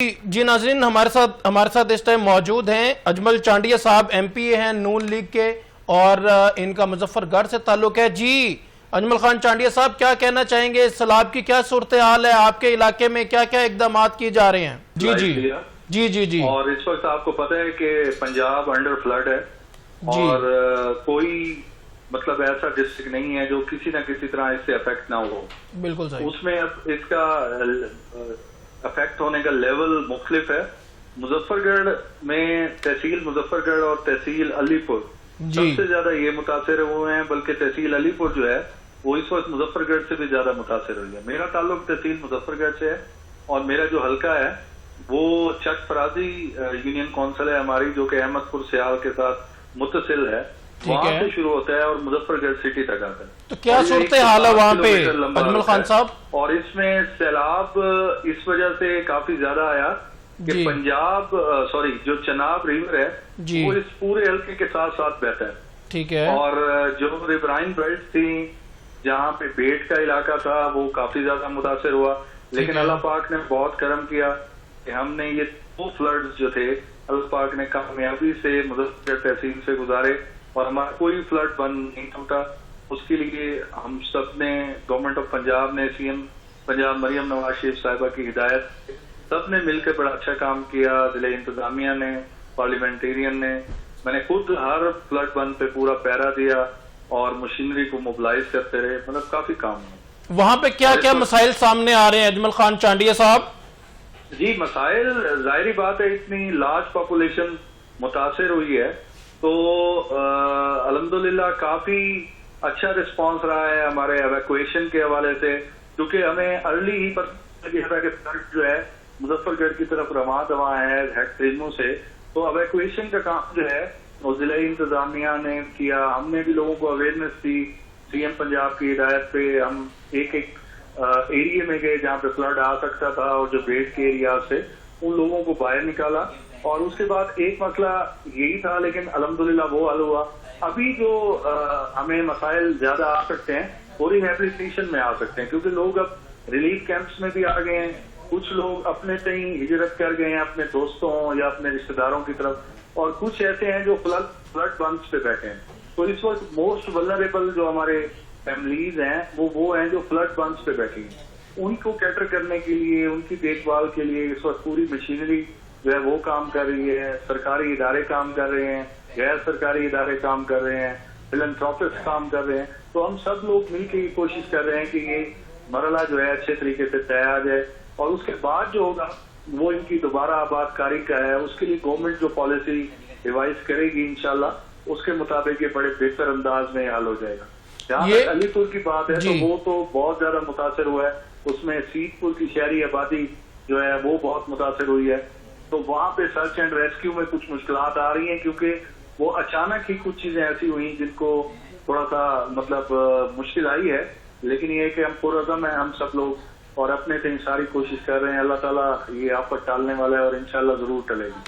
जी नाज़रीन, हमारे साथ इस टाइम मौजूद हैं अजमल चांडिया साहब, MP हैं नून लीग के, और इनका मुजफ्फरगढ़ से ताल्लुक है। जी अजमल खान चांडिया साहब, क्या कहना चाहेंगे? सैलाब की क्या सूरत हाल है आपके इलाके में, क्या क्या इकदाम किए जा रहे हैं? जी जी जी जी जी। और इस वक्त आपको पता है कि पंजाब अंडर फ्लड है और कोई मतलब ऐसा डिस्ट्रिक्ट नहीं है जो किसी ना किसी तरह इससे अफेक्ट ना हो। बिल्कुल सही। उसमें अब इसका अफेक्ट होने का लेवल मुख्तलिफ है। मुजफ्फरगढ़ में तहसील मुजफ्फरगढ़ और तहसील अलीपुर सबसे ज्यादा ये मुतासर हुए हैं, बल्कि तहसील अलीपुर जो है वो इस वक्त मुजफ्फरगढ़ से भी ज्यादा मुतासर हुई है। मेरा ताल्लुक तहसील मुजफ्फरगढ़ से है और मेरा जो हल्का है वो चक फराजी यूनियन काउंसिल है हमारी, जो कि अहमदपुर सियाल के साथ मुत्तसिल है। वहाँ से शुरू होता है और मुजफ्फरगढ़ सिटी तक आता है। तो क्या सूरत हाल है वहाँ पे अजमल खान साहब? और इसमें सैलाब इस वजह से काफी ज्यादा आया कि पंजाब जो चनाब रिवर है वो इस पूरे हल्के के साथ साथ बहता है। ठीक है। और जो रिवराइन बेल्ट थी जहाँ पे बेट का इलाका था वो काफी ज्यादा मुतासर हुआ, लेकिन अल्लाह पाक ने बहुत करम किया कि हमने ये 2 फ्लड्स जो थे अल्लाह पाक ने कामयाबी से मुजफ्फरगढ़ तहसील से गुजारे और हमारा कोई फ्लड बंद नहीं टूटा। उसके लिए हम सब ने, गवर्नमेंट ऑफ पंजाब ने, CM पंजाब मरियम नवाज शरीफ साहिबा की हिदायत, सब ने मिलकर बड़ा अच्छा काम किया। जिले इंतजामिया ने, पार्लियामेंटेरियन ने, मैंने खुद हर फ्लड बंद पे पूरा पैरा दिया और मशीनरी को मोबिलाइज करते रहे। मतलब काफी काम हुआ। वहाँ पे क्या क्या मसाइल सामने आ रहे हैं अजमल खान चांडिया साहब? जी मसाइल, जाहिर बात है इतनी लार्ज पॉपुलेशन मुतासर हुई है तो अल्हम्दुलिल्लाह काफी अच्छा रिस्पांस रहा है हमारे एवैक्यूएशन के हवाले से, क्योंकि हमें अर्ली ही पता लगा था कि फ्लड जो है मुजफ्फरगढ़ की तरफ रवा दवा है हेक्टरिज्मों से। तो एवैक्यूएशन का काम जो है वो जिला इंतजामिया ने किया, हमने भी लोगों को अवेयरनेस दी। CM पंजाब की हिदायत पे हम एक एरिया में गए जहाँ पे फ्लड आ सकता था और जो बेट के एरिया से उन लोगों को बाहर निकाला। और उसके बाद एक मसला यही था, लेकिन अल्हम्दुलिल्लाह वो हल हुआ। अभी जो हमें मसाइल ज्यादा आ सकते हैं वो रिहैबिलिटेशन में आ सकते हैं, क्योंकि लोग अब रिलीफ कैंप्स में भी आ गए हैं, कुछ लोग अपने कहीं हिजरत कर गए हैं अपने दोस्तों या अपने रिश्तेदारों की तरफ, और कुछ ऐसे हैं जो फ्लड बंस पे बैठे हैं। तो इस वक्त मोस्ट वल्नरेबल जो हमारे फैमिलीज हैं वो हैं जो फ्लड बंस पे बैठी हैं। उनको कैटर करने के लिए, उनकी देखभाल के लिए इस वक्त पूरी मशीनरी जो है वो काम कर रही है। सरकारी इदारे काम कर रहे हैं, गैर सरकारी इदारे काम कर रहे हैं, फिलैंथ्रोपिस्ट काम कर रहे हैं। तो हम सब लोग मिलकर ये कोशिश कर रहे हैं कि ये मरला जो है अच्छे तरीके से तय आ जाए, और उसके बाद जो होगा वो इनकी दोबारा आबादकारी का है। उसके लिए गवर्नमेंट जो पॉलिसी रिवाइज करेगी इंशाल्लाह उसके मुताबिक ये बड़े बेहतर अंदाज में हल हो जाएगा। जहाँ तक अलीपुर की बात है तो वो तो बहुत ज्यादा मुतासर हुआ है। उसमें सीतपुर की शहरी आबादी जो है वो बहुत मुतासर हुई है। तो वहाँ पे सर्च एंड रेस्क्यू में कुछ मुश्किलात आ रही हैं, क्योंकि वो अचानक ही कुछ चीजें ऐसी हुई जिनको थोड़ा सा मतलब मुश्किल आई है। लेकिन ये है कि हम पुरअज़म हैं हम सब लोग, और अपने से सारी कोशिश कर रहे हैं। अल्लाह ताला ये आफत टालने वाला है और इंशाल्लाह जरूर टलेगी।